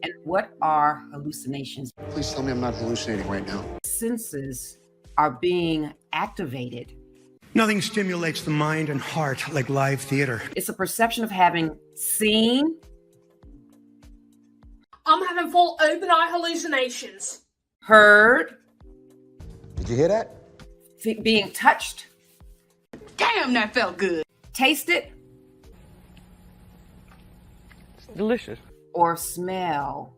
And what are hallucinations? Please tell me I'm not hallucinating right now. Senses are being activated. Nothing stimulates the mind and heart like live theater. It's a perception of having seen. I'm having full open eye hallucinations. Heard. Did you hear that? Being touched. Damn, that felt good. Tasted. Delicious. Or smell.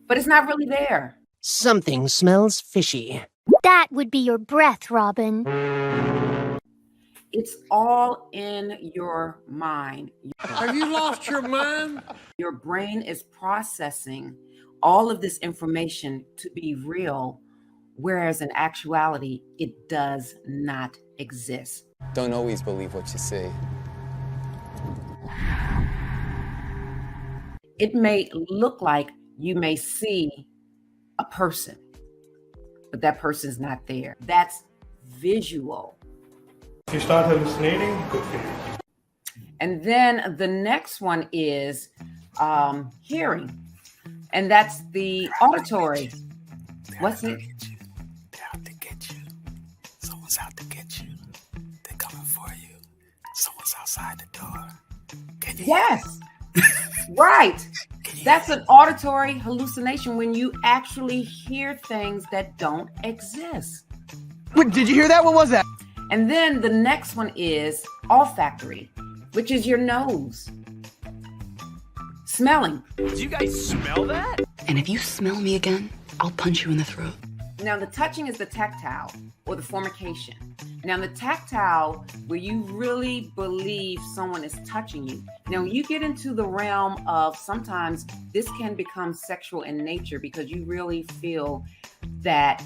But it's not really there. Something smells fishy. That would be your breath, Robin. It's all in your mind. Have you lost your mind? Your brain is processing all of this information to be real, whereas in actuality, it does not exist. Don't always believe what you see. It may look like you may see a person, but that person's not there. That's visual. If you start hallucinating, good for you. And then the next one is hearing, and that's the auditory. What's it? They're out to get you. Someone's out to get you. They're coming for you. Someone's outside the door. Can you? Yes. Right. That's an auditory hallucination when you actually hear things that don't exist. Wait, did you hear that? What was that? And then the next one is olfactory, which is your nose. Smelling. Did you guys smell that? And if you smell me again, I'll punch you in the throat. Now, the touching is the tactile or the formication. Now, the tactile, where you really believe someone is touching you. Now, you get into the realm of sometimes this can become sexual in nature because you really feel that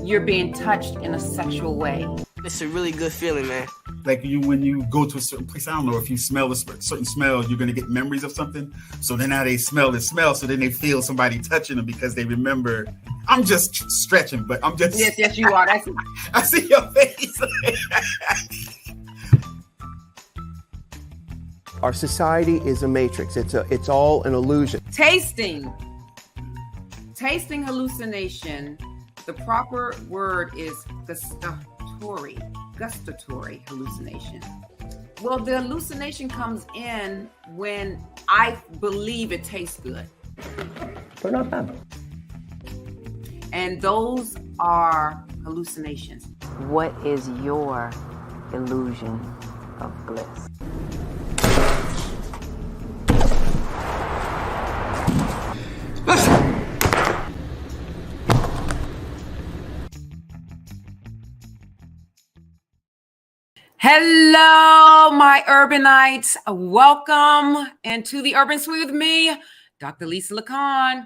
you're being touched in a sexual way. It's a really good feeling, man. Like when you go to a certain place, I don't know, if you smell a certain smell, you're going to get memories of something. So then now they smell the smell. So then they feel somebody touching them because they remember. I'm just stretching, but I'm just. Yes, you are. I see your face. Our society is a matrix. It's all an illusion. Tasting hallucination. The proper word is gustatory hallucination. Well, the hallucination comes in when I believe it tastes good. But not bad. And those are hallucinations. What is your illusion of bliss? Hello, my urbanites. Welcome into the Urban Suite with me, Dr. Lisa LaCon.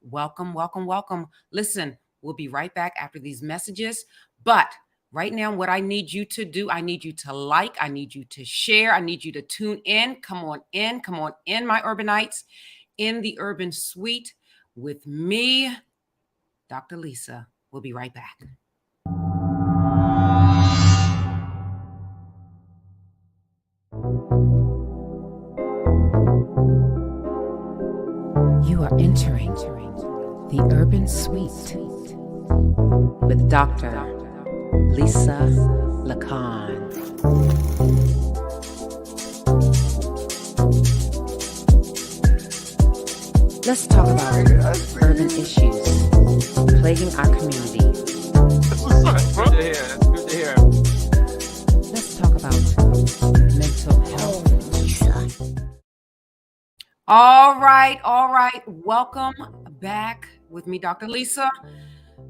Welcome, welcome, welcome. Listen, we'll be right back after these messages. But right now, what I need you to do, I need you to like, I need you to share, I need you to tune in. Come on in, my urbanites, in the Urban Suite with me, Dr. Lisa. We'll be right back. You are entering the Urban Suite with Dr. Lisa LaCon. Let's talk about urban issues plaguing our community. Good to hear. That's good to hear. Let's talk about mental health. All right. Welcome back with me, Dr. Lisa.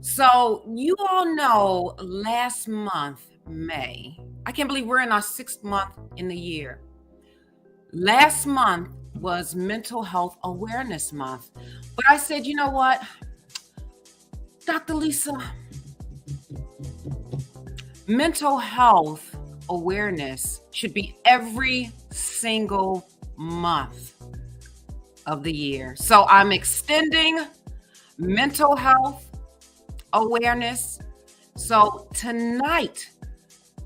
So you all know last month, May, I can't believe we're in our 6th month in the year. Last month was Mental Health Awareness Month. But I said, you know what, Dr. Lisa, mental health awareness should be every single month of the year. So I'm extending mental health awareness. So tonight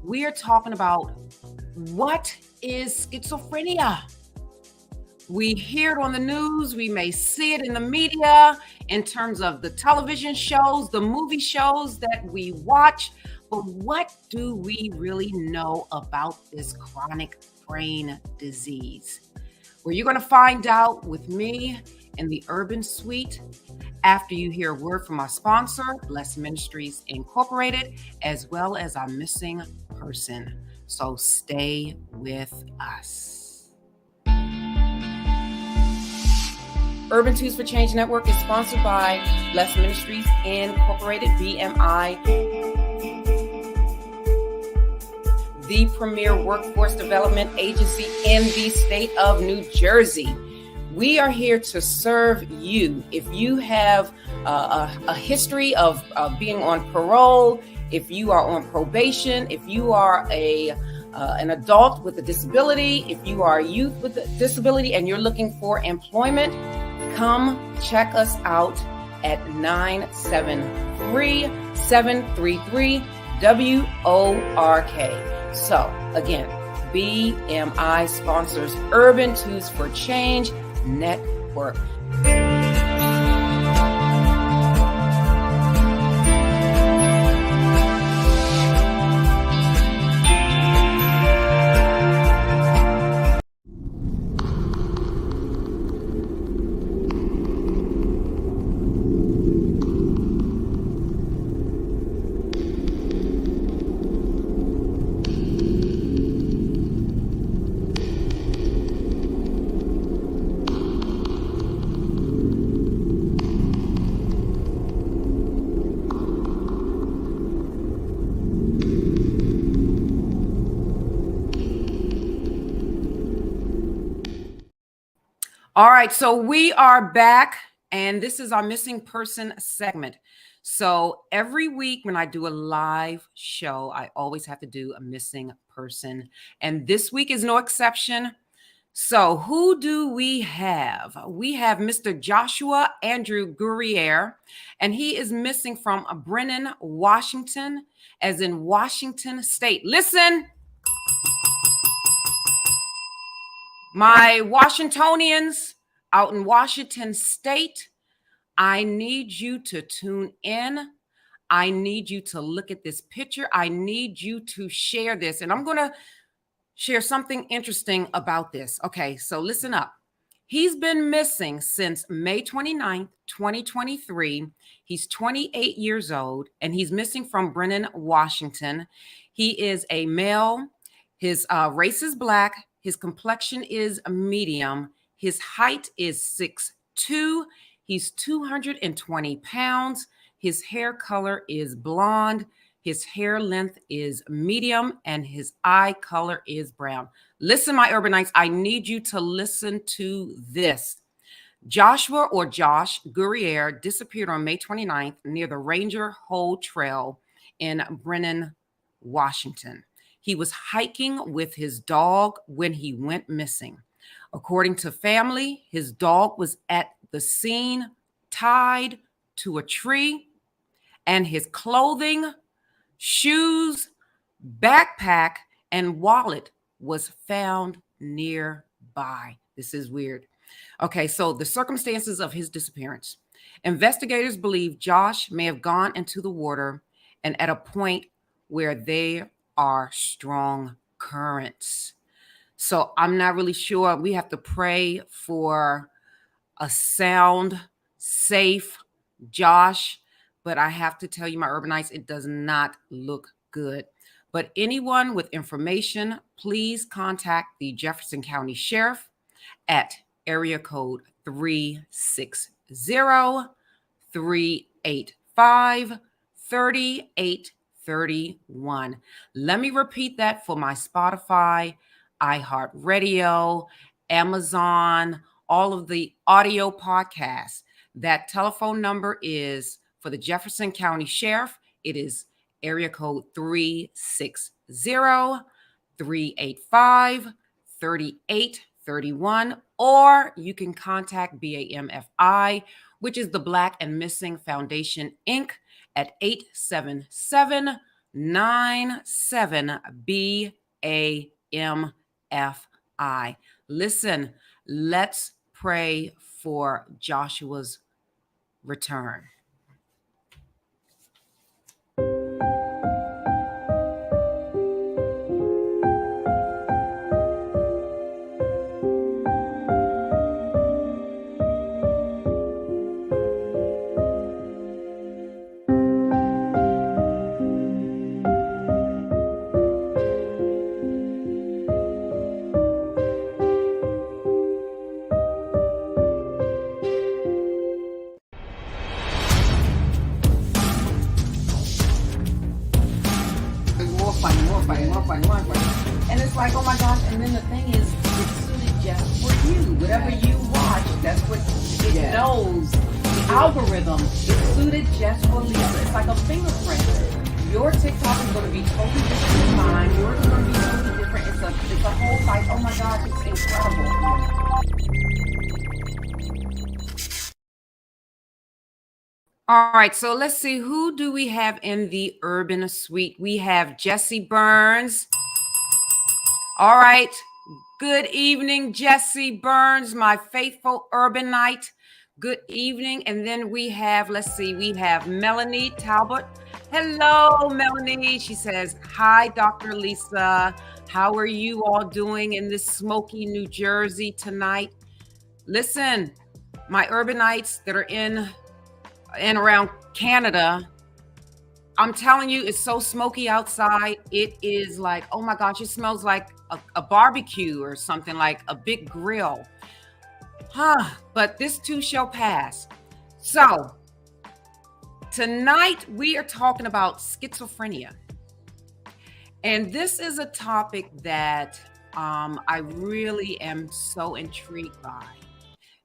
we are talking about what is schizophrenia. We hear it on the news. We may see it in the media in terms of the television shows, the movie shows that we watch. But what do we really know about this chronic brain disease? Well, you're going to find out with me in the Urban Suite after you hear a word from our sponsor, Blessed Ministries Incorporated, as well as our missing person. So stay with us. Urban Twos for Change Network is sponsored by Blessed Ministries Incorporated, BMI, the premier workforce development agency in the state of New Jersey. We are here to serve you. If you have a history of being on parole, if you are on probation, if you are an adult with a disability, if you are a youth with a disability and you're looking for employment, come check us out at 973-733-WORK. So again, BMI sponsors Urban Twos for Change Network. All right, so we are back, and this is our missing person segment. So every week when I do a live show, I always have to do a missing person, and this week is no exception. So who do we have? We have Mr. Joshua Andrew Gurrier, and he is missing from Brennan, Washington, as in Washington State. Listen. My Washingtonians out in Washington State, I need you to tune in. I need you to look at this picture. I need you to share this. And I'm going to share something interesting about this. Okay, so listen up. He's been missing since May 29th, 2023. He's 28 years old, and he's missing from Brennan, Washington. He is a male. His race is Black. His complexion is medium. His height is 6'2". He's 220 pounds. His hair color is blonde. His hair length is medium, and his eye color is brown. Listen, my urbanites, I need you to listen to this. Joshua, or Josh Gurrier, disappeared on May 29th near the Ranger Hole Trail in Brennan, Washington. He was hiking with his dog when he went missing. According to family, his dog was at the scene tied to a tree, and his clothing, shoes, backpack, and wallet was found nearby. This is weird. Okay, so the circumstances of his disappearance. Investigators believe Josh may have gone into the water and at a point where there are strong currents. So I'm not really sure. We have to pray for a sound, safe Josh. But I have to tell you, my urbanites, it does not look good. But anyone with information, please contact the Jefferson County Sheriff at area code 360-385-3831. Let me repeat that for my Spotify, iHeartRadio, Amazon, all of the audio podcasts. That telephone number is for the Jefferson County Sheriff. It is area code 360-385-3831, or you can contact BAMFI, which is the Black and Missing Foundation, Inc., at 877-97-BAMFI. Listen, let's pray for Joshua's return. More fun. And it's like, oh my gosh, and then the thing is, it's suited just for you. Whatever you watch, that's what it knows. The algorithm is suited just for Lisa. It's like a fingerprint. Your TikTok is going to be totally different than mine. Yours is going to be totally different. It's a whole like, oh my gosh, it's incredible. All right, so let's see, who do we have in the urban suite? We have Jesse Burns. All right, good evening, Jesse Burns, my faithful urbanite. Good evening. And then we have, let's see, we have Melanie Talbot. Hello, Melanie. She says, hi, Dr. Lisa. How are you all doing in this smoky New Jersey tonight? Listen, my urbanites that are in and around Canada, I'm telling you, it's so smoky outside. It is like, oh my gosh, it smells like a barbecue or something, like a big grill. But this too shall pass. So tonight we are talking about schizophrenia. And this is a topic that I really am so intrigued by,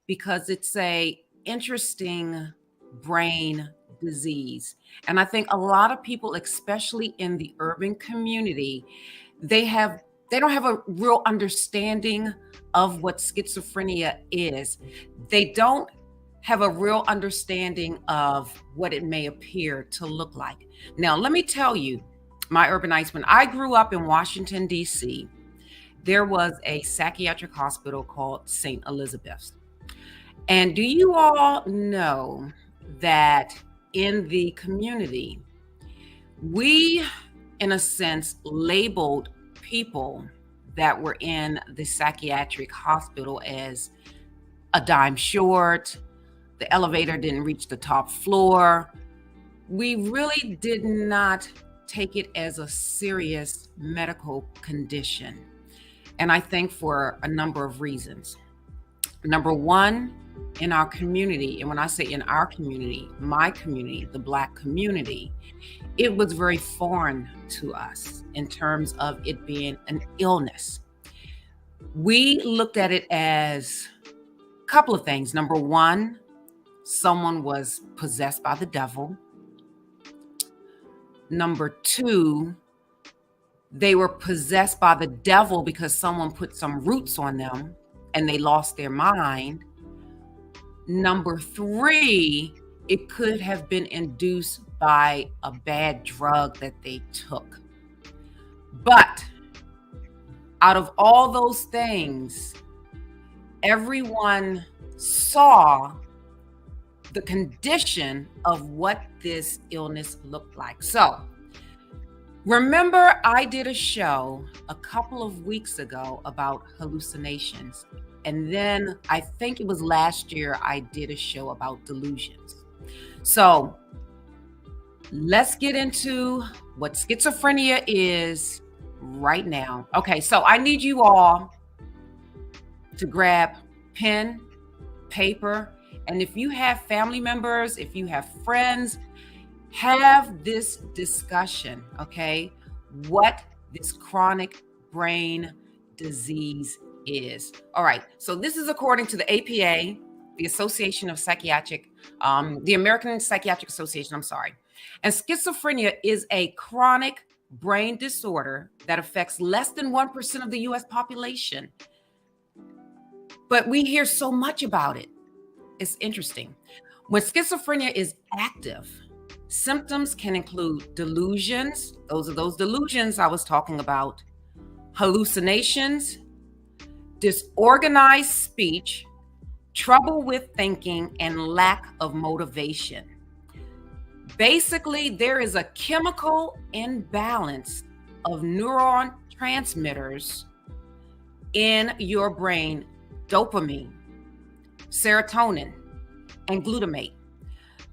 because it's a interesting brain disease. And I think a lot of people, especially in the urban community, they don't have a real understanding of what schizophrenia is. They don't have a real understanding of what it may appear to look like. Now, let me tell you, my urbanites, when I grew up in Washington, D.C., there was a psychiatric hospital called St. Elizabeth's. And do you all know that in the community, we, in a sense, labeled people that were in the psychiatric hospital as a dime short, the elevator didn't reach the top floor. We really did not take it as a serious medical condition. And I think for a number of reasons. Number one, in our community, and when I say in our community, my community, the Black community, it was very foreign to us in terms of it being an illness. We looked at it as a couple of things. Number one, someone was possessed by the devil. Number two, they were possessed by the devil because someone put some roots on them and they lost their mind. Number three, it could have been induced by a bad drug that they took. But out of all those things, everyone saw the condition of what this illness looked like. So remember, I did a show a couple of weeks ago about hallucinations. And then I think it was last year, I did a show about delusions. So let's get into what schizophrenia is right now. Okay, so I need you all to grab pen, paper, and if you have family members, if you have friends, have this discussion, okay? What this chronic brain disease is. All right, so this is according to the APA, the Association of Psychiatric, the American Psychiatric Association, I'm sorry. And schizophrenia is a chronic brain disorder that affects less than 1% of the US population. But we hear so much about it. It's interesting. When schizophrenia is active, symptoms can include delusions. Those are those delusions I was talking about. Hallucinations, disorganized speech, trouble with thinking, and lack of motivation. Basically, there is a chemical imbalance of neuron transmitters in your brain: dopamine, serotonin, and glutamate.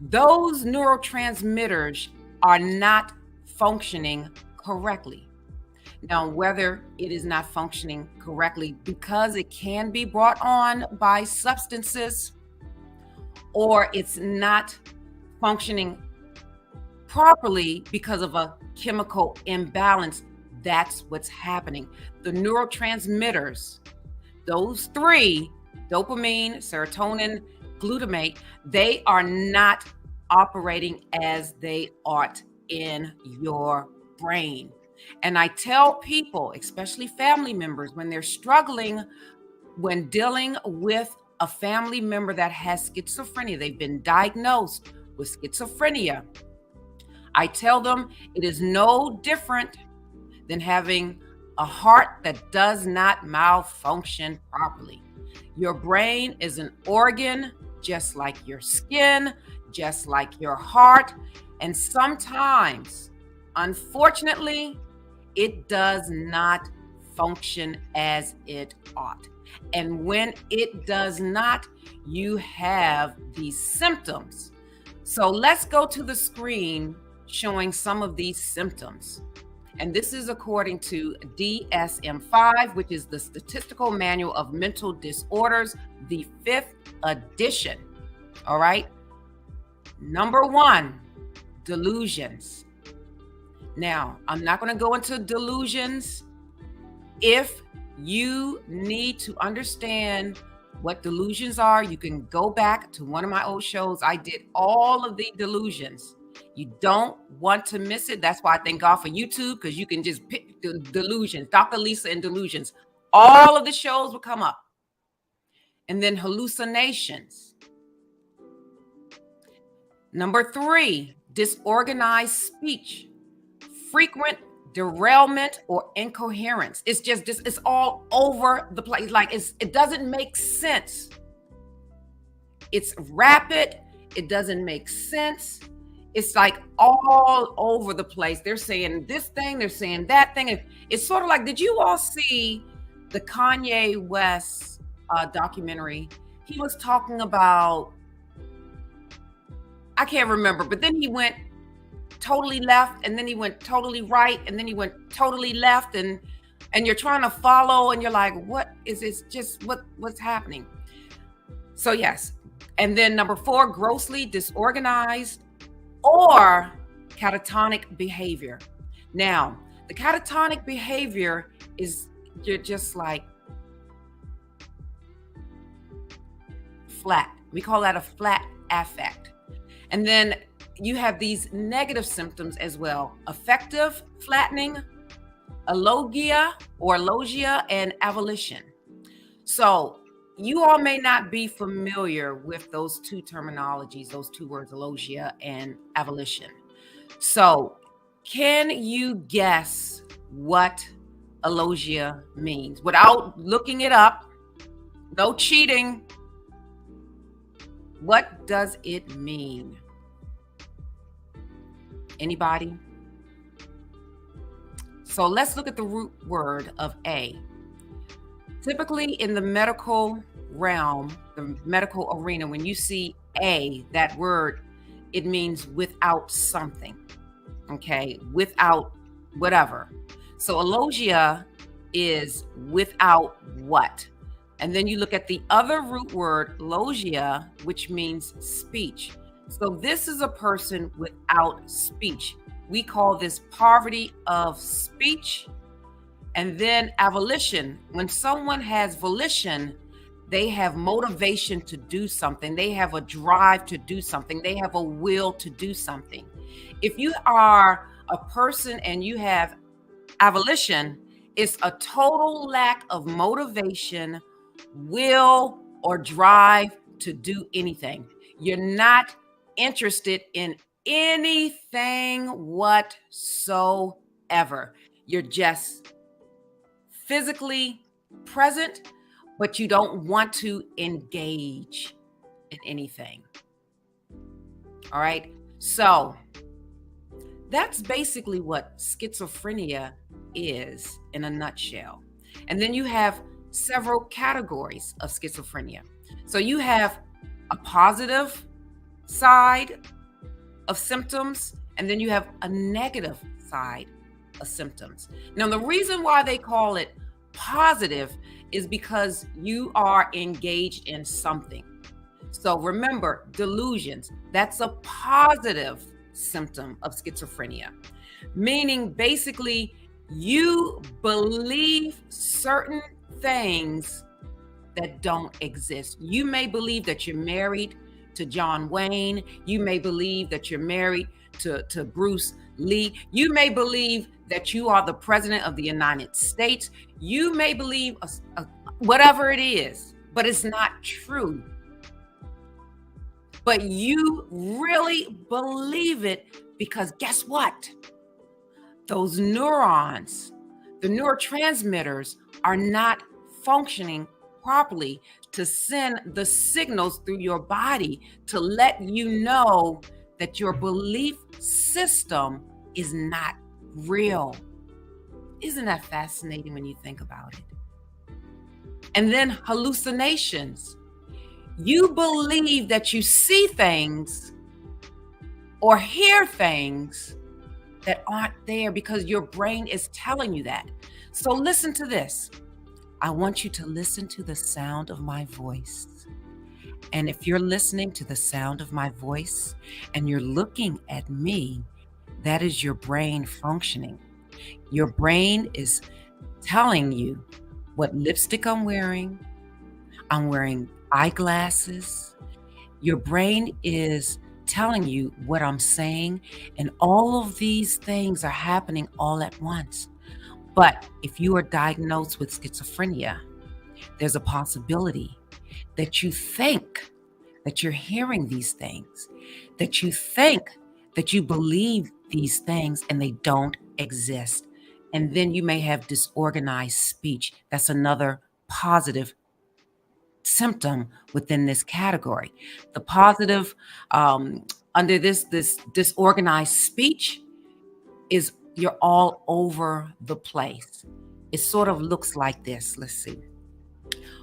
Those neurotransmitters are not functioning correctly. Now, whether it is not functioning correctly because it can be brought on by substances, or it's not functioning properly because of a chemical imbalance, that's what's happening. The neurotransmitters, those three, dopamine, serotonin, glutamate, they are not operating as they ought in your brain. And I tell people, especially family members, when they're struggling, when dealing with a family member that has schizophrenia, they've been diagnosed with schizophrenia, I tell them it is no different than having a heart that does not malfunction properly. Your brain is an organ, just like your skin, just like your heart. And sometimes, unfortunately, it does not function as it ought. And when it does not, you have these symptoms. So let's go to the screen showing some of these symptoms. And this is according to DSM-5, which is the Statistical Manual of Mental Disorders, the 5th edition. All right. Number 1, delusions. Now, I'm not going to go into delusions. If you need to understand what delusions are, you can go back to one of my old shows. I did all of the delusions. You don't want to miss it. That's why I thank God for YouTube, because you can just pick the delusions, Dr. Lisa and delusions. All of the shows will come up. And then hallucinations. Number 3, disorganized speech, frequent derailment or incoherence. It's just this, it's all over the place. Like it doesn't make sense. It's rapid. It doesn't make sense. It's like all over the place. They're saying this thing, they're saying that thing. It's sort of like, did you all see the Kanye West documentary? He was talking about, I can't remember, but then he went totally left, and then he went totally right, and then he went totally left, and you're trying to follow, and you're like, what is this? Just what's happening? So yes. And then number 4, grossly disorganized or catatonic behavior. Now, the catatonic behavior is you're just like flat. We call that a flat affect. And then you have these negative symptoms as well: affective flattening, alogia or alogia, and avolition. So you all may not be familiar with those two terminologies, those two words, alogia and avolition. So can you guess what alogia means without looking it up? No cheating. What does it mean? Anybody? So let's look at the root word of A. Typically in the medical realm, the medical arena, when you see A, that word, it means without something, okay? Without whatever. So alogia is without what? And then you look at the other root word, logia, which means speech. So this is a person without speech. We call this poverty of speech. And then avolition, when someone has volition, they have motivation to do something. They have a drive to do something. They have a will to do something. If you are a person and you have avolition, it's a total lack of motivation, will, or drive to do anything. You're not interested in anything whatsoever. You're just physically present, but you don't want to engage in anything. All right. So that's basically what schizophrenia is in a nutshell. And then you have several categories of schizophrenia. So you have a positive side of symptoms, and then you have a negative side of symptoms. Now, the reason why they call it positive is because you are engaged in something. So remember, delusions, that's a positive symptom of schizophrenia, meaning basically you believe certain things that don't exist. You may believe that you're married to John Wayne. You may believe that you're married to Bruce Lee. You may believe that you are the president of the United States. You may believe whatever it is, but it's not true. But you really believe it because guess what? Those neurons, the neurotransmitters are not functioning properly to send the signals through your body to let you know that your belief system is not real. Isn't that fascinating when you think about it? And then hallucinations. You believe that you see things or hear things that aren't there because your brain is telling you that. So listen to this. I want you to listen to the sound of my voice. And if you're listening to the sound of my voice and you're looking at me, that is your brain functioning. Your brain is telling you what lipstick I'm wearing. I'm wearing eyeglasses. Your brain is telling you what I'm saying, and all of these things are happening all at once. But if you are diagnosed with schizophrenia, there's a possibility that you think that you're hearing these things, that you think that you believe these things and they don't exist. And then you may have disorganized speech. That's another positive symptom within this category. The positive under this disorganized speech is you're all over the place. It sort of looks like this. Let's see.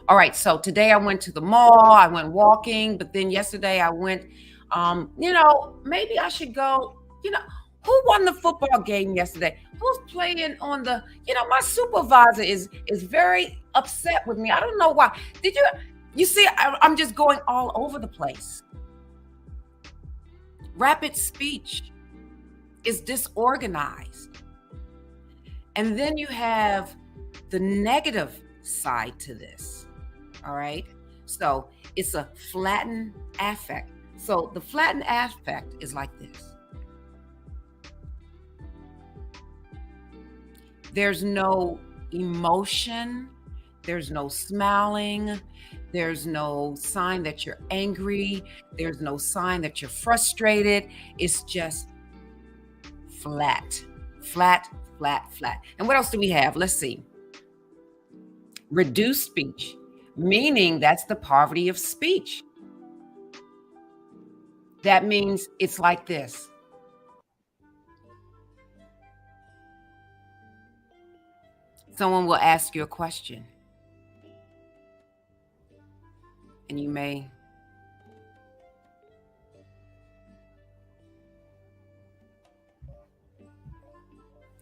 All right, so today I went to the mall, I went walking, but then yesterday I went, maybe I should go, who won the football game yesterday? Who's playing on the, my supervisor is very upset with me. I don't know why. You see, I'm just going all over the place. Rapid speech is disorganized. And then you have the negative side to this. All right. So it's a flattened affect. So the flattened affect is like this. There's no emotion. There's no smiling. There's no sign that you're angry. There's no sign that you're frustrated. It's just flat, flat, flat, flat. And what else do we have? Let's see. Reduced speech, meaning that's the poverty of speech. That means it's like this. Someone will ask you a question, and you may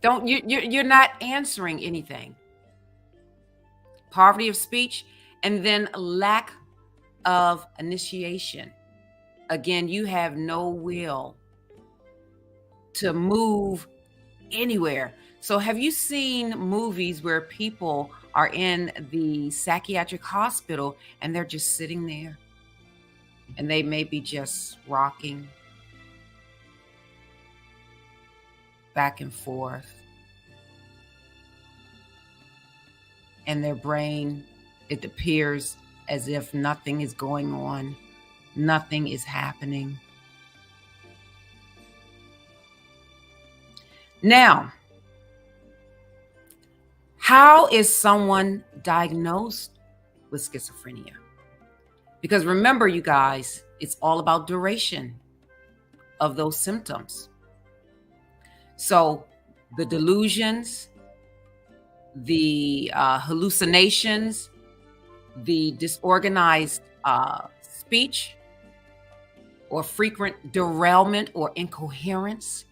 you're not answering anything. Poverty of speech, and then lack of initiation. Again, you have no will to move anywhere. So have you seen movies where people are in the psychiatric hospital and they're just sitting there and they may be just rocking back and forth, and their brain, it appears as if nothing is going on, nothing is happening. Now, how is someone diagnosed with schizophrenia. Because remember, you guys, it's all about duration of those symptoms. So the delusions, the hallucinations, the disorganized speech or frequent derailment or incoherence,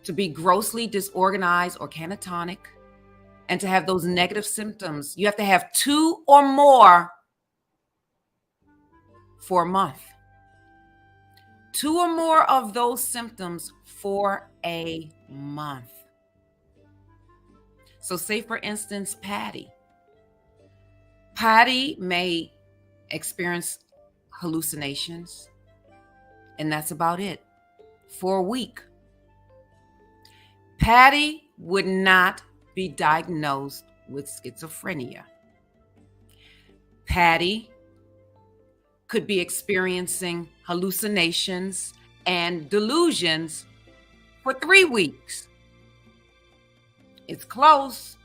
to be grossly disorganized or catatonic, and to have those negative symptoms, you have to have 2 or more for a month. 2 or more of those symptoms for a month. So say, for instance, Patty. Patty may experience hallucinations, and that's about it for a week. Patty would not be diagnosed with schizophrenia. Patty could be experiencing hallucinations and delusions for 3 weeks. It's close,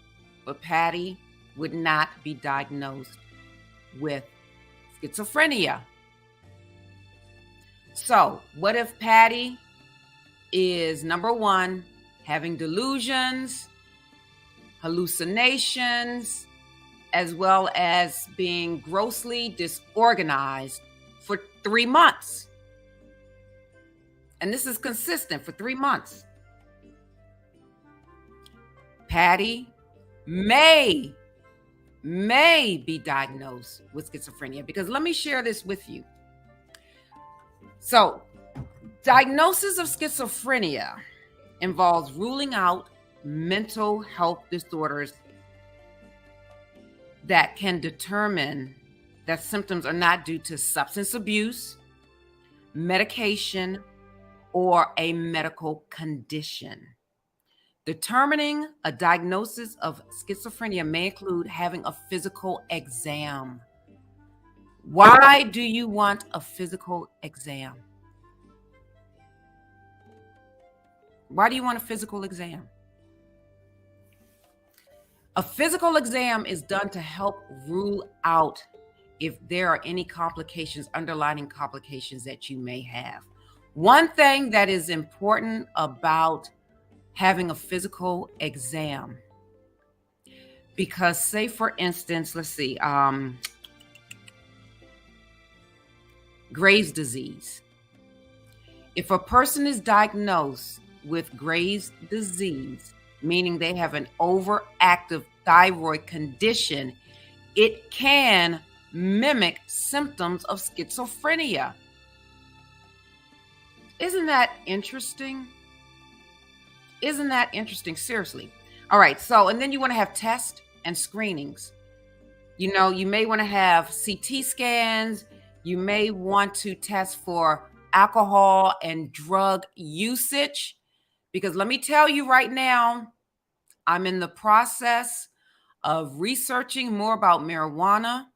but Patty would not be diagnosed with schizophrenia. So, what if Patty is, number 1, having delusions, hallucinations, as well as being grossly disorganized for 3 months? And this is consistent for 3 months. Patty may be diagnosed with schizophrenia, because let me share this with you. So, diagnosis of schizophrenia involves ruling out mental health disorders that can determine that symptoms are not due to substance abuse, medication, or a medical condition. Determining a diagnosis of schizophrenia may include having a physical exam. Why do you want a physical exam? Why do you want a physical exam? A physical exam is done to help rule out if there are any complications, underlying complications that you may have. One thing that is important about having a physical exam, because say, for instance, let's see, Graves' disease. If a person is diagnosed with Graves' disease, meaning they have an overactive thyroid condition, it can mimic symptoms of schizophrenia. Isn't that interesting? Isn't that interesting? Seriously. All right. So, and then you want to have tests and screenings. You know, you may want to have CT scans. You may want to test for alcohol and drug usage, because let me tell you right now, I'm in the process of researching more about marijuana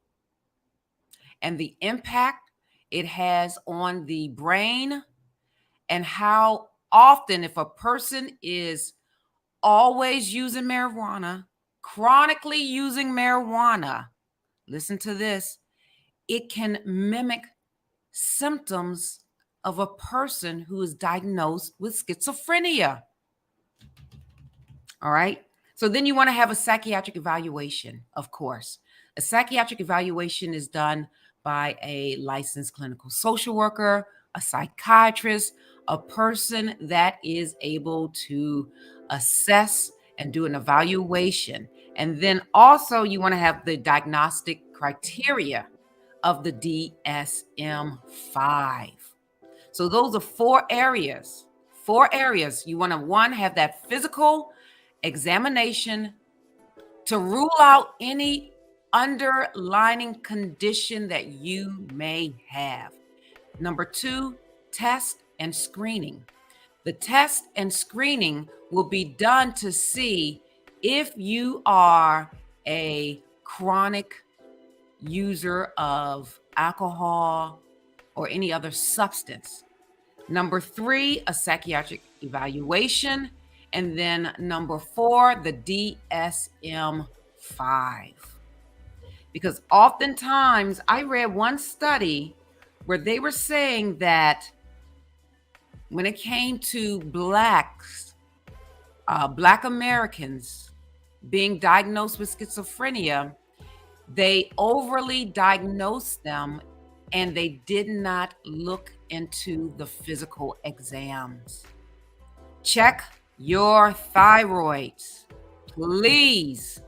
and the impact it has on the brain, and how often, if a person is always using marijuana, chronically using marijuana, listen to this, it can mimic symptoms of a person who is diagnosed with schizophrenia. All right. So then you want to have a psychiatric evaluation, of course. A psychiatric evaluation is done by a licensed clinical social worker, a psychiatrist, a person that is able to assess and do an evaluation. And then also you want to have the diagnostic criteria of the DSM-5. So those are 4 areas. 4 areas. You want to, 1, have that physical examination to rule out any underlying condition that you may have. Number 2, test and screening. The test and screening will be done to see if you are a chronic user of alcohol or any other substance. Number 3, a psychiatric evaluation. And then number 4, the DSM-5. because oftentimes I read one study where they were saying that when it came to Black Americans being diagnosed with schizophrenia, they overly diagnosed them and they did not look into the physical exams. Check your thyroids, please.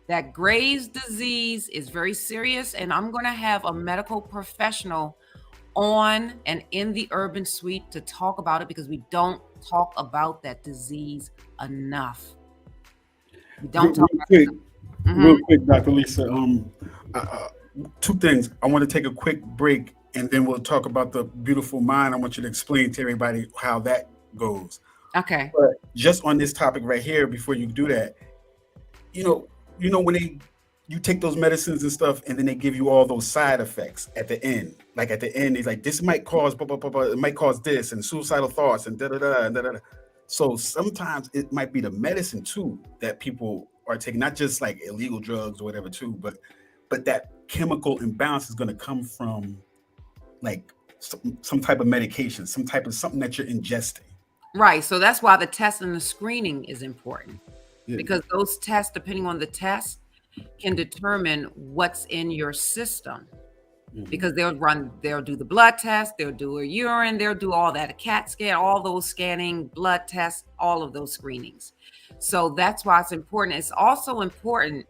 That Graves' disease is very serious, and I'm going to have a medical professional on and in the Urban Suite to talk about it, because we don't talk about that disease enough. We don't talk about it. Real quick, Dr. Lisa. Two things. I want to take a quick break, and then we'll talk about the beautiful mind. I want you to explain to everybody how that goes. Okay. But just on this topic right here, before you do that, you know when you take those medicines and stuff, and then they give you all those side effects at the end. Like at the end, it's like, this might cause blah, blah, blah, blah, it might cause this, and suicidal thoughts, and da da da da da. So sometimes it might be the medicine too that people are taking, not just like illegal drugs or whatever too, but that chemical imbalance is going to come from like some type of medication, something that you're ingesting. Right. So that's why the test and the screening is important, Yeah. because those tests, depending on the test, can determine what's in your system. Because they'll do the blood test, they'll do a urine, they'll do all that, a CAT scan, all those scanning, blood tests, all of those screenings. So that's why it's important. It's also important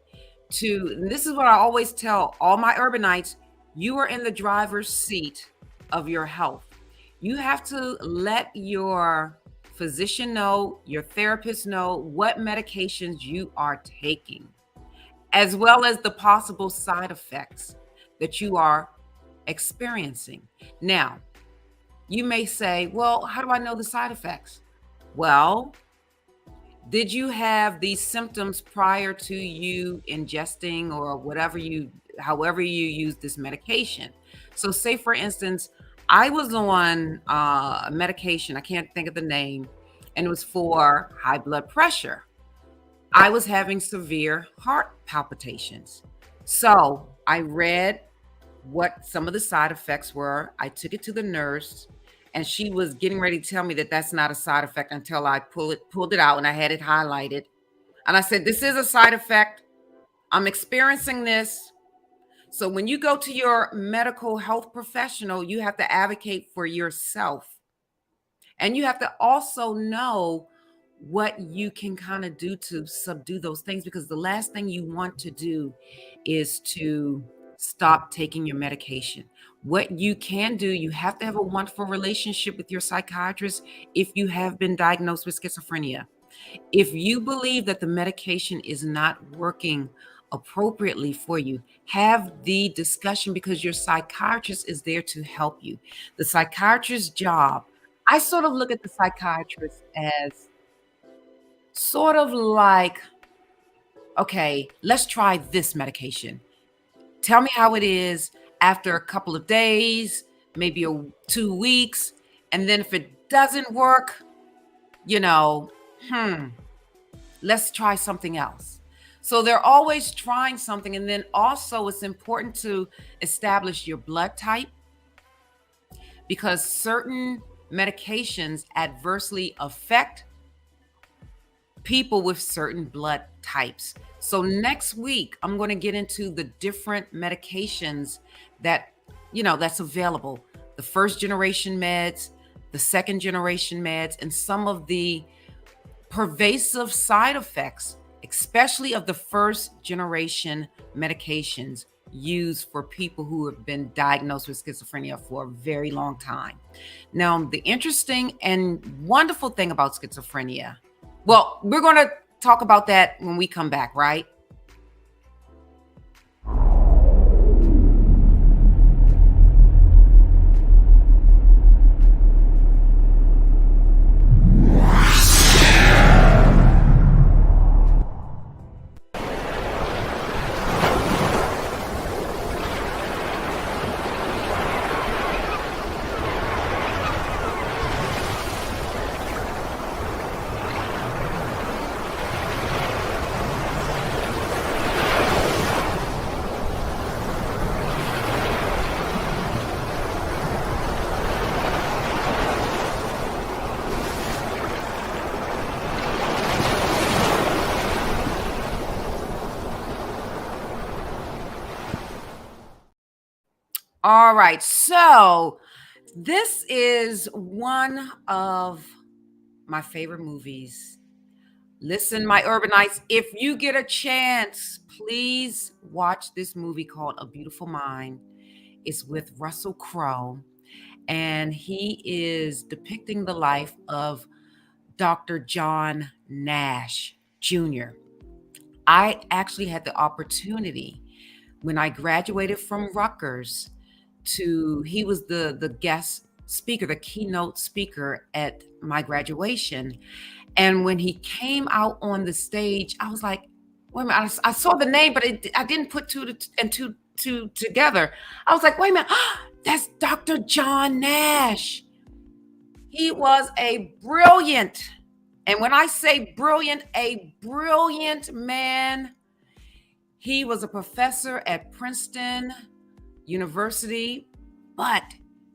and this is what I always tell all my urbanites: you are in the driver's seat of your health. You have to let your physician know, your therapist know what medications you are taking, as well as the possible side effects that you are experiencing. Now, you may say, well, how do I know the side effects? Well, did you have these symptoms prior to you ingesting or however you use this medication? So say, for instance, I was on a medication, I can't think of the name, and it was for high blood pressure. I was having severe heart palpitations. So I read what some of the side effects were. I took it to the nurse, and she was getting ready to tell me that that's not a side effect until I pulled it out and I had it highlighted. And I said, this is a side effect. I'm experiencing this. So when you go to your medical health professional, you have to advocate for yourself. And you have to also know what you can kind of do to subdue those things, because the last thing you want to do is to stop taking your medication. What you can do, you have to have a wonderful relationship with your psychiatrist if you have been diagnosed with schizophrenia. If you believe that the medication is not working appropriately for you, have the discussion, because your psychiatrist is there to help you. The psychiatrist's job, I sort of look at the psychiatrist as sort of like, okay, let's try this medication. Tell me how it is after a couple of days, maybe 2 weeks. And then if it doesn't work, let's try something else. So they're always trying something. And then also it's important to establish your blood type, because certain medications adversely affect people with certain blood types. So next week, I'm going to get into the different medications that's available. The first generation meds, the second generation meds, and some of the pervasive side effects, especially of the first generation medications used for people who have been diagnosed with schizophrenia for a very long time. Now, the interesting and wonderful thing about schizophrenia, well, we're going to talk about that when we come back, right? All right. So this is one of my favorite movies. Listen, my urbanites, if you get a chance, please watch this movie called A Beautiful Mind. It's with Russell Crowe, and he is depicting the life of Dr. John Nash Jr. I actually had the opportunity when I graduated from Rutgers he was the guest speaker, the keynote speaker at my graduation. And when he came out on the stage, I was like, wait a minute, I saw the name, but I didn't put two and two together. I was like, wait a minute, that's Dr. John Nash. He was a brilliant, and when I say brilliant, a brilliant man. He was a professor at Princeton University, but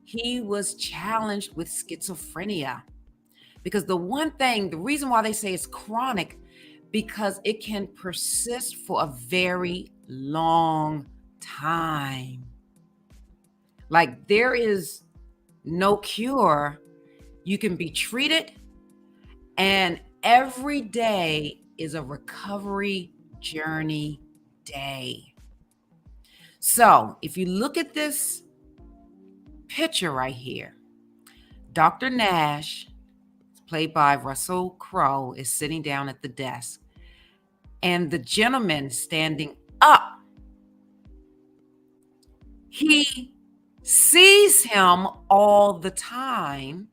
he was challenged with schizophrenia. Because the reason why they say it's chronic, because it can persist for a very long time. Like there is no cure. You can be treated, and every day is a recovery journey day. So if you look at this picture right here, Dr. Nash, played by Russell Crowe, is sitting down at the desk, and the gentleman standing up, he sees him all the time,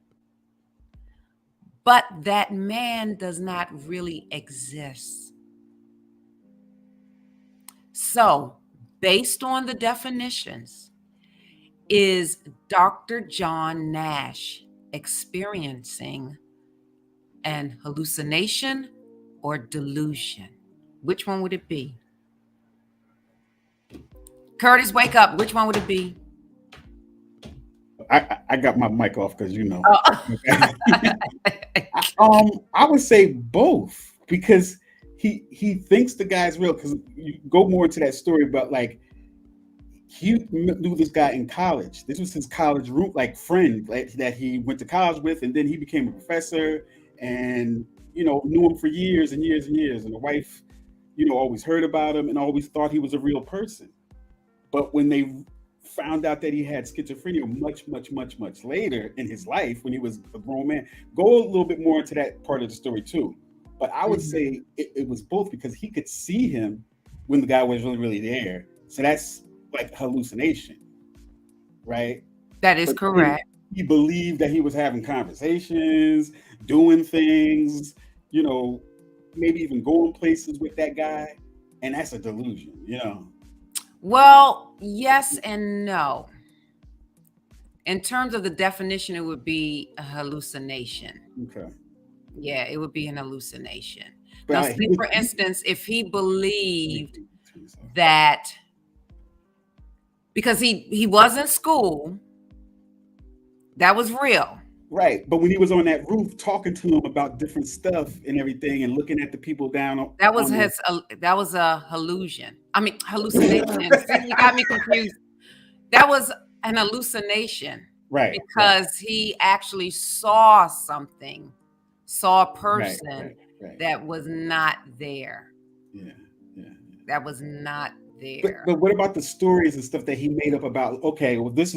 but that man does not really exist. So, based on the definitions, is Dr. John Nash experiencing an hallucination or delusion? Which one would it be? Curtis, wake up. Which one would it be? I got my mic off because Oh. I would say both, because he thinks the guy's real. Because you go more into that story about, like, he knew this guy in college. This was his college room, like, friend, like, that he went to college with, and then he became a professor, and knew him for years and years and years. And the wife, always heard about him and always thought he was a real person. But when they found out that he had schizophrenia much later in his life, when he was a grown man, go a little bit more into that part of the story too. But I would say it was both, because he could see him when the guy was really there. So that's like hallucination, right? That is correct. He believed that he was having conversations, doing things, maybe even going places with that guy. And that's a delusion, Well, yes and no. In terms of the definition, it would be a hallucination. Okay. Yeah, it would be an hallucination. But Now, say, for instance, if he believed that, because he was in school, that was real. Right. But when he was on that roof talking to him about different stuff and everything, and looking at the people down on that was a hallucination. You got me confused. That was an hallucination. Right. Because he actually saw something, saw a person that was not there. Yeah. That was not there. But what about the stories and stuff that he made up about, okay, well, this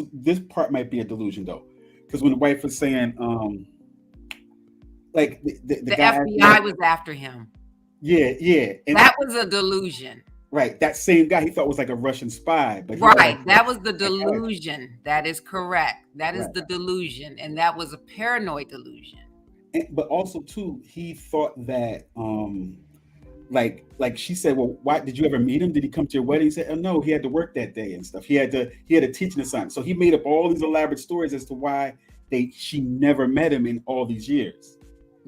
part might be a delusion though. Because when the wife was saying, like the guy, FBI was after him. Yeah. And that was a delusion. Right. That same guy he thought was like a Russian spy. But that was the delusion. That is correct. That is the delusion. And that was a paranoid delusion. But also too, he thought that like she said, well, why did you ever meet him? Did he come to your wedding? He said, oh no, he had to work that day and stuff. He had a teaching assignment. So he made up all these elaborate stories as to why she never met him in all these years.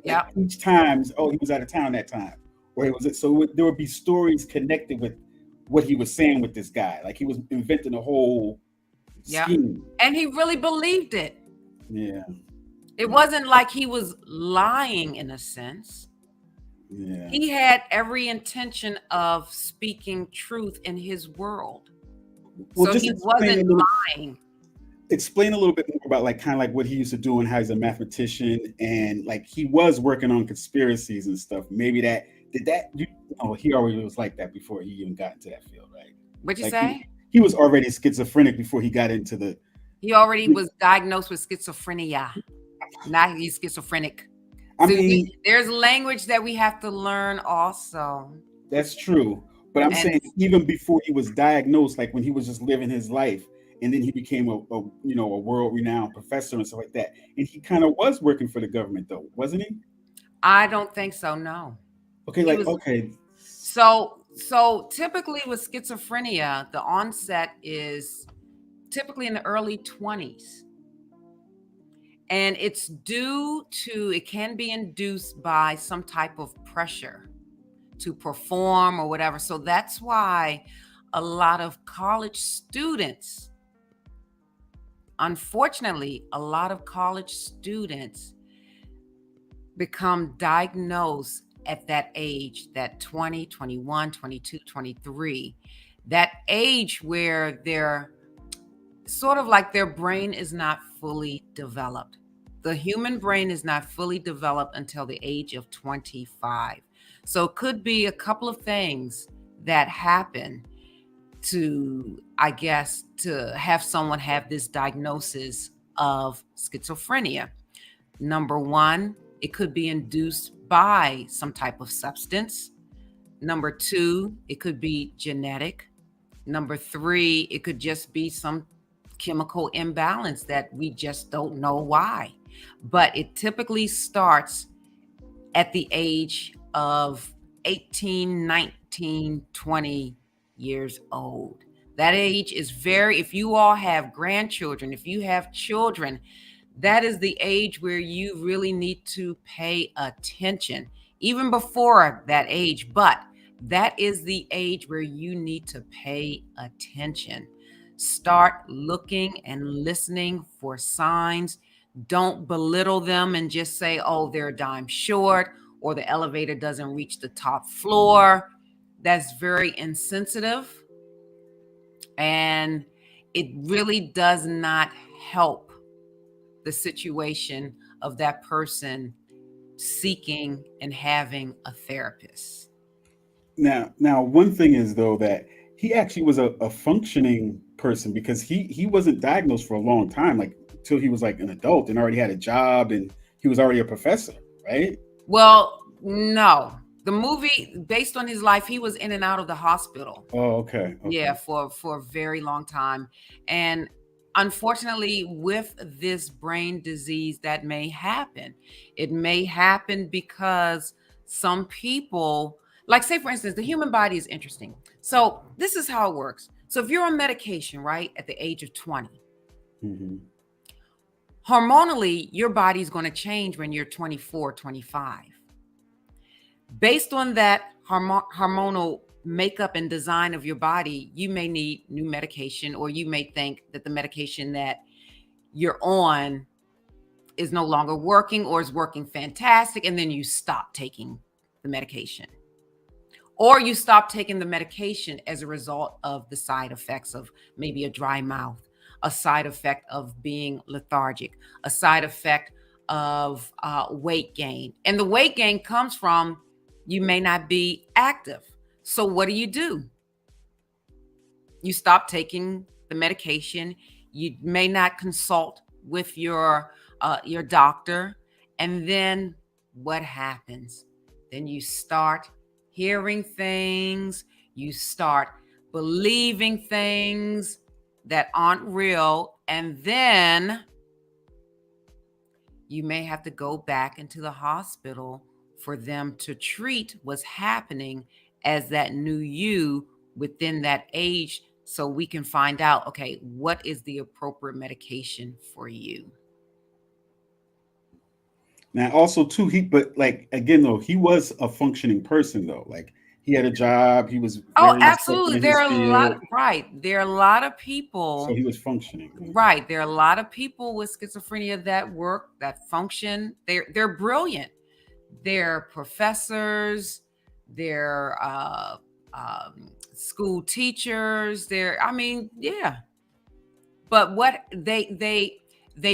Yeah. Like each time, he was out of town that time. Or there would be stories connected with what he was saying with this guy. Like he was inventing a whole scheme. And he really believed it. Yeah. It wasn't like he was lying in a sense. Yeah. He had every intention of speaking truth in his world. Well, So just he wasn't lying. explain a little bit more about like kind of like what he used to do and how he's a mathematician and like he was working on conspiracies and stuff. Maybe that did that you know he already was like that before he even got into that field, right? What'd you Like say? he was already schizophrenic before he got into the. He already was diagnosed with schizophrenia. Now he's schizophrenic. I So mean, there's language that we have to learn also. that's true. But I'm And saying even before he was diagnosed, like when he was just living his life, and then he became a you know a world renowned professor and stuff like that, and he kind of was working for the government though, wasn't he? I don't think so. No. Okay, He like was okay, so typically with schizophrenia, the onset is typically in the early 20s. And it's due to, it can be induced by some type of pressure to perform or whatever. So that's why a lot of college students, unfortunately, a lot of college students become diagnosed at that age, that 20, 21, 22, 23, that age where they're sort of like their brain is not fully developed. The human brain is not fully developed until the age of 25. So it could be a couple of things that happen to, I guess, to have someone have this diagnosis of schizophrenia. Number one, it could be induced by some type of substance. Number two, it could be genetic. Number three, it could just be some chemical imbalance that we just don't know why. But it typically starts at the age of 18, 19, 20 years old. That age is very, if you all have grandchildren, if you have children, that is the age where you really need to pay attention, even before that age. But that is the age where you need to pay attention. Start looking and listening for signs. Don't belittle them and just say, oh, they're a dime short, or the elevator doesn't reach the top floor. That's very insensitive. And it really does not help the situation of that person seeking and having a therapist. Now, one thing is though that he actually was a functioning person because he wasn't diagnosed for a long time, like till he was like an adult and already had a job and he was already a professor, right? Well, no. The movie, based on his life, he was in and out of the hospital. Oh, okay. Yeah, for a very long time. And unfortunately, with this brain disease, that may happen. It may happen because some people, like say for instance, the human body is interesting. So this is how it works. So if you're on medication, right, at the age of 20, hormonally, your body's going to change when you're 24, 25. Based on that hormonal makeup and design of your body, you may need new medication, or you may think that the medication that you're on is no longer working or is working fantastic, and then you stop taking the medication. Or you stop taking the medication as a result of the side effects of maybe a dry mouth, a side effect of being lethargic, a side effect of weight gain. And the weight gain comes from you may not be active. So what do? You stop taking the medication. You may not consult with your doctor. And then what happens? Then you start hearing things. You start believing things that aren't real. And then you may have to go back into the hospital for them to treat what's happening as that new you within that age, so we can find out, okay, what is the appropriate medication for you. Now, also too, but like again though, he was a functioning person though. Like he had a job, he was Oh, very absolutely. There are a lot, right. There are a lot of people. So he was functioning. Right. There are a lot of people with schizophrenia that work, that function. They're brilliant. They're professors, they're school teachers. I mean, yeah. But what they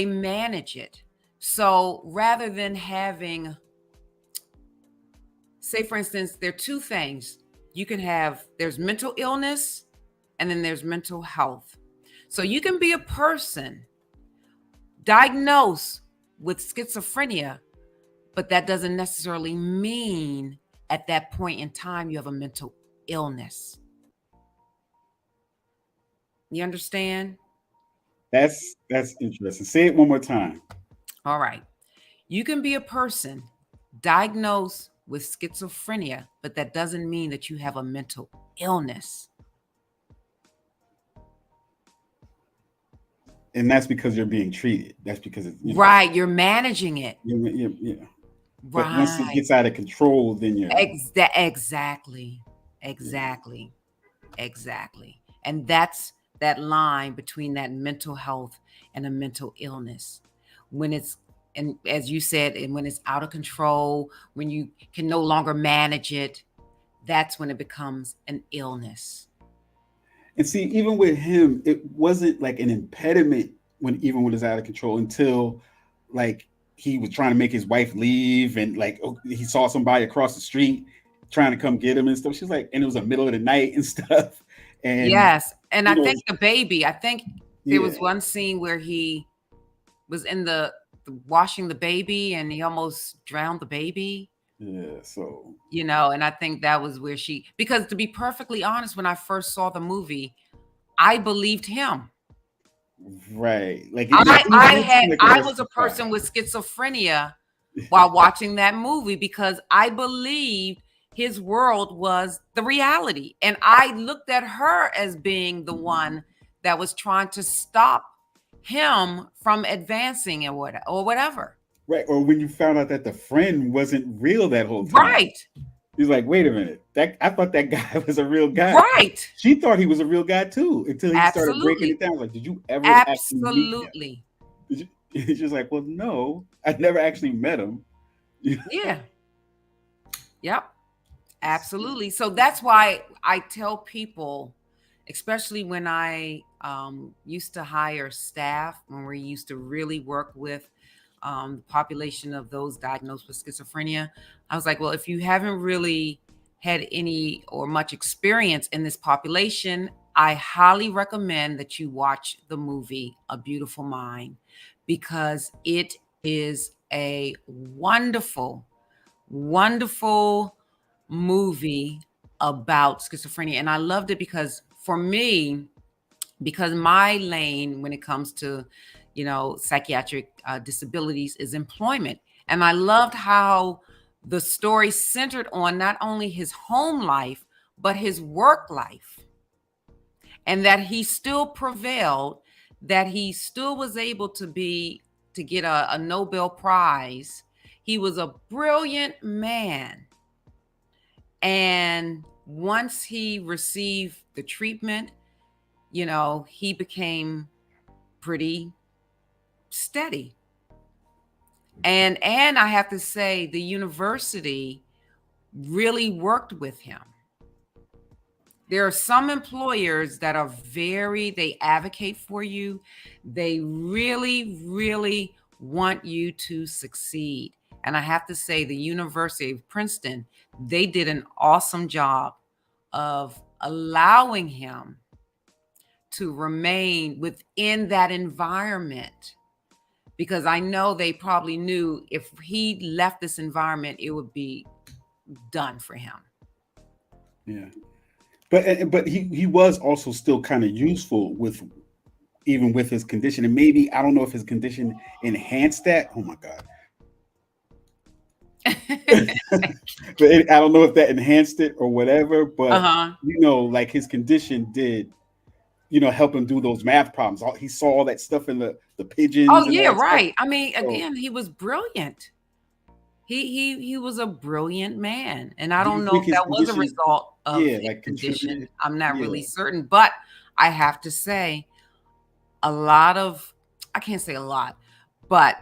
manage it. So rather than having, say for instance, there are two things. There's mental illness and then there's mental health. So you can be a person diagnosed with schizophrenia, but that doesn't necessarily mean at that point in time you have a mental illness. You understand? That's interesting. Say it one more time. All right. You can be a person diagnosed with schizophrenia, but that doesn't mean that you have a mental illness. And that's because you're being treated. That's because it's right. You're managing it. Yeah. Right. But once it gets out of control, then you're exactly. And that's that line between that mental health and a mental illness. When it's, and as you said, and when it's out of control, when you can no longer manage it, that's when it becomes an illness. And see, even with him, it wasn't like an impediment when it's out of control until like he was trying to make his wife leave, and like he saw somebody across the street trying to come get him and stuff. She's like, and it was the middle of the night and stuff. And yes, and I think the baby. I think there was one scene where he was in the washing the baby, and he almost drowned the baby. Yeah, so and I think that was where because to be perfectly honest, when I first saw the movie, I believed him. Right. Like I was a person with schizophrenia while watching that movie because I believed his world was the reality. And I looked at her as being the one that was trying to stop him from advancing or whatever. Right. Or when you found out that the friend wasn't real that whole time. Right. He's like, wait a minute. I thought that guy was a real guy. Right. She thought he was a real guy too until he started breaking it down. Like, did you ever absolutely meet him? She's just like, well, no, I never actually met him. Yeah. Yep. Absolutely. So that's why I tell people, especially when I used to hire staff, when we used to really work with the population of those diagnosed with schizophrenia, I was like, well, if you haven't really had any or much experience in this population, I highly recommend that you watch the movie A Beautiful Mind, because it is a wonderful, wonderful movie about schizophrenia. And I loved it because for me, because my lane when it comes to psychiatric disabilities is employment. And I loved how the story centered on not only his home life, but his work life. And that he still prevailed, that he still was able to get a Nobel Prize. He was a brilliant man. And once he received the treatment, he became pretty steady. And I have to say, the university really worked with him. There are some employers that are they advocate for you. They really, really want you to succeed. And I have to say, the University of Princeton, they did an awesome job of allowing him to remain within that environment, because I know they probably knew if he left this environment, it would be done for him. Yeah. But he was also still kind of useful even with his condition. And maybe, I don't know if his condition enhanced that. Oh my God. But I don't know if that enhanced it or whatever, but like his condition did, help him do those math problems. He saw all that stuff in the pigeons. Oh yeah, right. Stuff. I mean, again, he was brilliant. He was a brilliant man, and I don't know if that was a result of his condition. I'm not really certain, but I have to say, I can't say a lot, but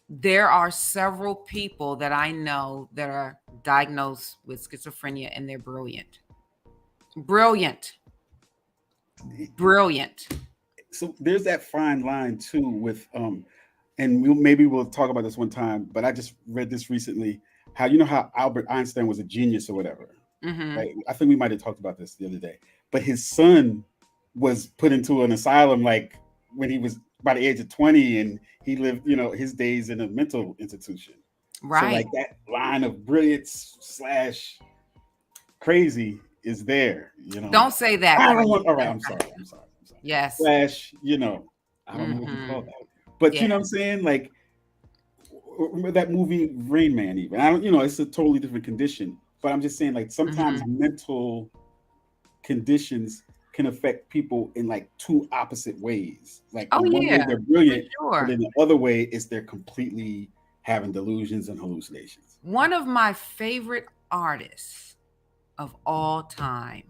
there are several people that I know that are diagnosed with schizophrenia, and they're brilliant. Brilliant. Brilliant. So there's that fine line too with and maybe we'll talk about this one time, but I just read this recently, how you know how Albert Einstein was a genius or whatever. Mm-hmm. Right? I think we might have talked about this the other day. But his son was put into an asylum like when he was by the age of 20, and he lived, you know, his days in a mental institution. Right. So like that line of brilliance / crazy is there, you know. Don't say that. I don't want, all right, I'm sorry. Yes. / you know, I don't know what you call that. But you know what I'm saying? Like that movie Rain Man, even. I don't, you know, it's a totally different condition. But I'm just saying, like, sometimes mental conditions can affect people in like two opposite ways. Like in one way they're brilliant, but in the other way is they're completely having delusions and hallucinations. One of my favorite artists of all time,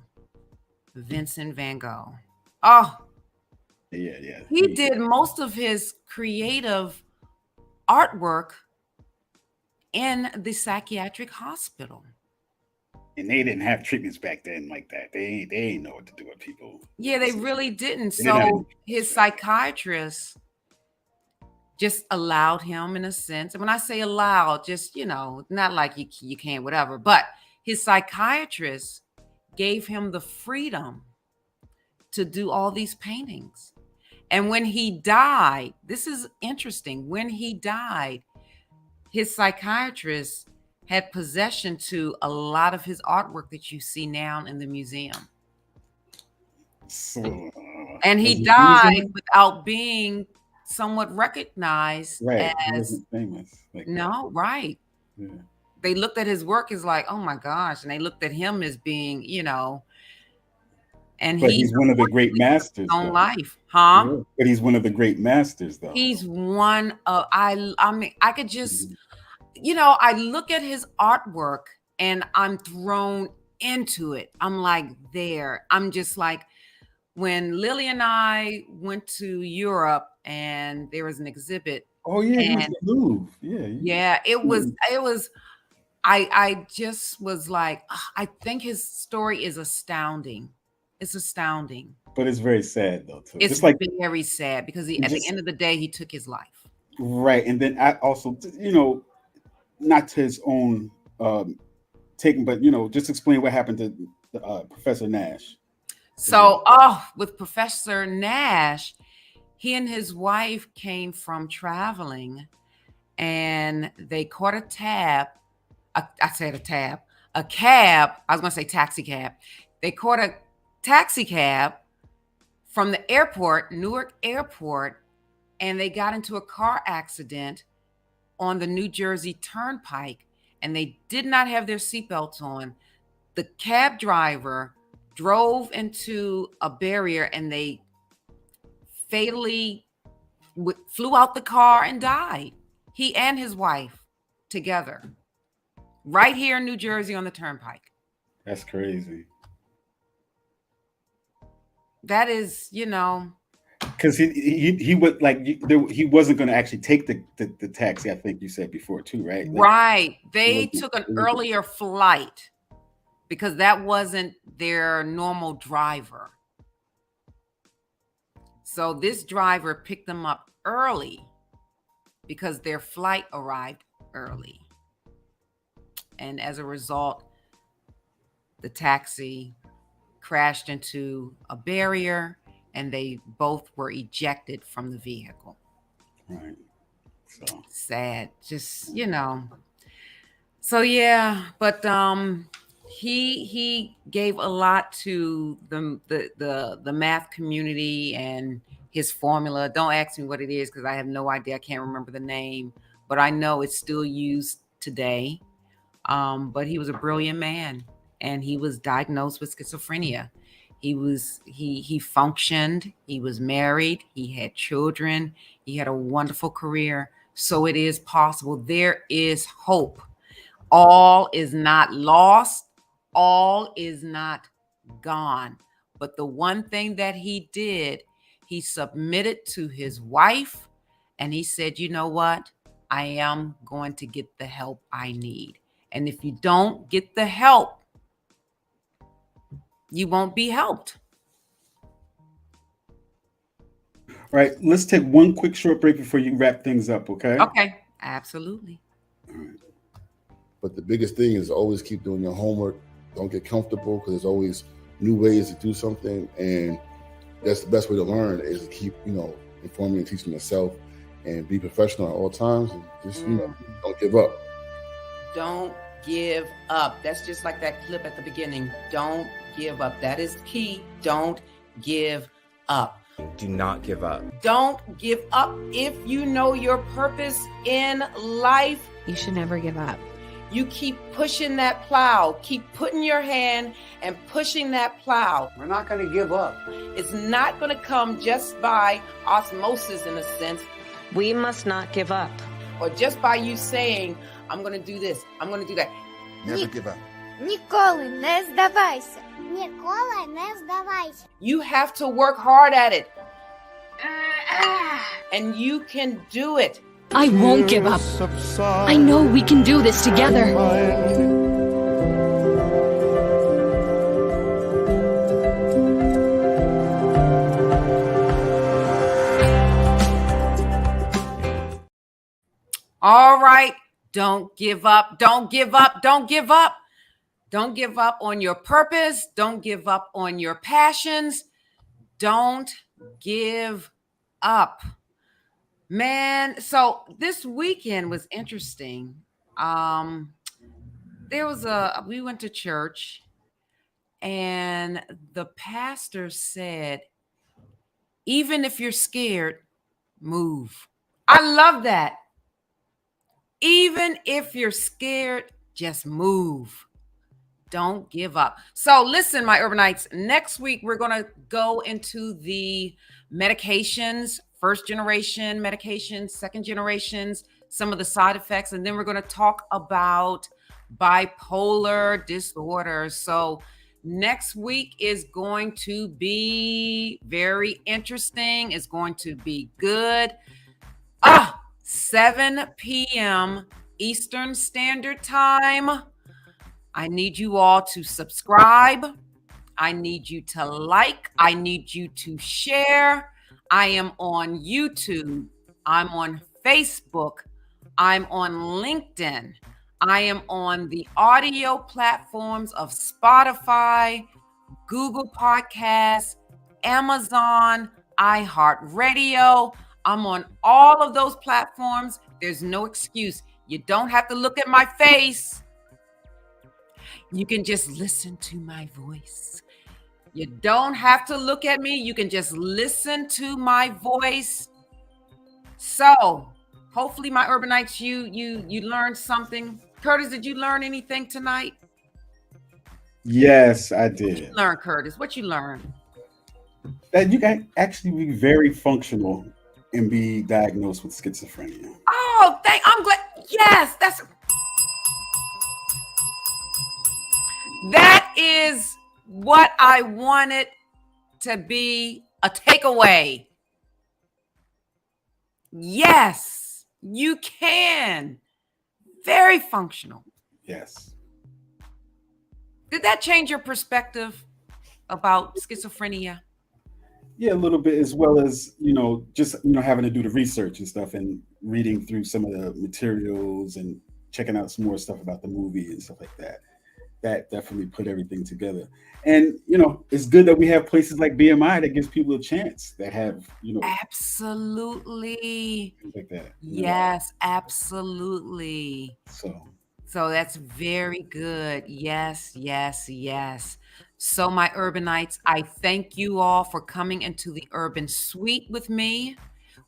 Vincent van Gogh. Oh, yeah. He did most of his creative artwork in the psychiatric hospital. And they didn't have treatments back then like that. They ain't know what to do with people. Yeah, they really didn't. So his psychiatrist just allowed him, in a sense. And when I say allowed, just, you know, not like you can't, whatever. But his psychiatrist gave him the freedom to do all these paintings. And when he died, this is interesting. When he died, his psychiatrist had possession to a lot of his artwork that you see now in the museum. So, and he died without being somewhat recognized as he wasn't famous. Like Yeah. They looked at his work as like, oh my gosh, and they looked at him as being, you know, and but he's one of the great masters. Own life, huh? Yeah. But he's one of the great masters, though. He's one of I mean, I could just, you know, I look at his artwork and I'm thrown into it. I'm like there. I'm just like, when Lily and I went to Europe and there was an exhibit. Oh yeah, he was the Louvre. Yeah, it was. I just was like, I think his story is astounding. It's astounding. But it's very sad though too. It's like very sad because at the end of the day, he took his life. Right, and then I also, you know, not to his own taking, but you know, just explain what happened to Professor Nash. So, with Professor Nash, he and his wife came from traveling, and they caught a cab. I was going to say taxi cab. They caught a taxi cab from the airport, Newark Airport, and they got into a car accident on the New Jersey Turnpike, and they did not have their seatbelts on. The cab driver drove into a barrier, and they fatally flew out the car and died. He and his wife together, right here in New Jersey on the Turnpike. That's crazy. That is, you know, because he would like he wasn't going to actually take the taxi. I think you said before too, right? Like, right. They took an earlier flight because that wasn't their normal driver. So this driver picked them up early because their flight arrived early. And as a result, the taxi crashed into a barrier and they both were ejected from the vehicle. Right. So sad. Just, you know. So yeah, but he gave a lot to the math community and his formula. Don't ask me what it is because I have no idea. I can't remember the name, but I know it's still used today. But he was a brilliant man, and he was diagnosed with schizophrenia. He functioned, he was married, he had children, he had a wonderful career. So it is possible. There is hope. All is not lost. All is not gone. But the one thing that he did, he submitted to his wife and he said, you know what? I am going to get the help I need. And if you don't get the help, you won't be helped. All right, let's take one quick short break before you wrap things up, okay? Okay, absolutely. But the biggest thing is always keep doing your homework. Don't get comfortable because there's always new ways to do something. And that's the best way to learn is to keep, informing and teaching yourself and be professional at all times. And just, don't give up. Don't give up. That's just like that clip at the beginning. Don't give up. That is key. Don't give up. Do not give up. Don't give up. If you know your purpose in life, you should never give up. You keep pushing that plow. Keep putting your hand and pushing that plow. We're not going to give up. It's not going to come just by osmosis, in a sense. We must not give up. Or just by you saying, I'm going to do this, I'm going to do that. Never give up. Ніколи не здавайся. Ніколи не здавайся. You have to work hard at it. And you can do it. I won't give up. I know we can do this together. All right. Don't give up. Don't give up. Don't give up. Don't give up on your purpose. Don't give up on your passions. Don't give up. Man, so this weekend was interesting. We went to church and the pastor said, even if you're scared, move. I love that. Even if you're scared, just move. Don't give up. So listen, my urbanites, next week we're going to go into the medications, first generation medications, second generations, some of the side effects, and then we're going to talk about bipolar disorder. So next week is going to be very interesting. It's going to be good. 7 p.m. Eastern Standard Time. I need you all to subscribe. I need you to like. I need you to share. I am on YouTube. I'm on Facebook. I'm on LinkedIn. I am on the audio platforms of Spotify, Google Podcasts, Amazon, iHeartRadio. I'm on all of those platforms. There's no excuse. You don't have to look at my face. You can just listen to my voice. You don't have to look at me. You can just listen to my voice. So hopefully my urbanites, you learned something. Curtis, did you learn anything tonight? Yes, I did. What you learn, Curtis? What you learned? That you can actually be very functional and be diagnosed with schizophrenia. Oh, I'm glad. Yes, that is what I wanted to be a takeaway. Yes, you can. Very functional. Yes. Did that change your perspective about schizophrenia? Yeah, a little bit, as well as, just, having to do the research and stuff and reading through some of the materials and checking out some more stuff about the movie and stuff like that. That definitely put everything together. And, it's good that we have places like BMI that gives people a chance that have, Absolutely. things like that. Yes, absolutely. So that's very good. Yes, yes, yes. So my urbanites, I thank you all for coming into the Urban Suite with me,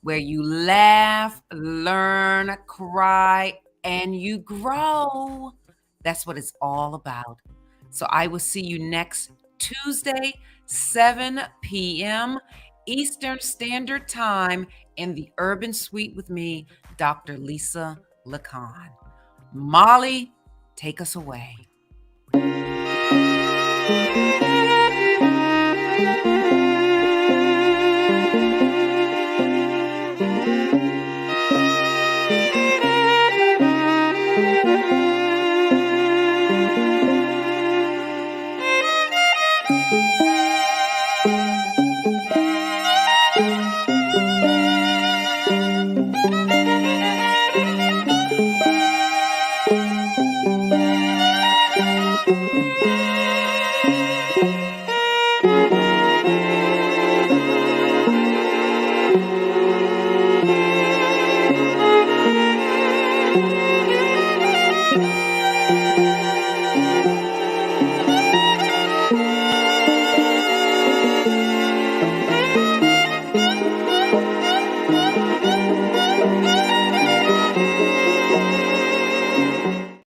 where you laugh, learn, cry, and you grow. That's what it's all about. So I will see you next Tuesday, 7 p.m. Eastern Standard Time in the Urban Suite with me, Dr. Lisa LaCon. Molly, take us away.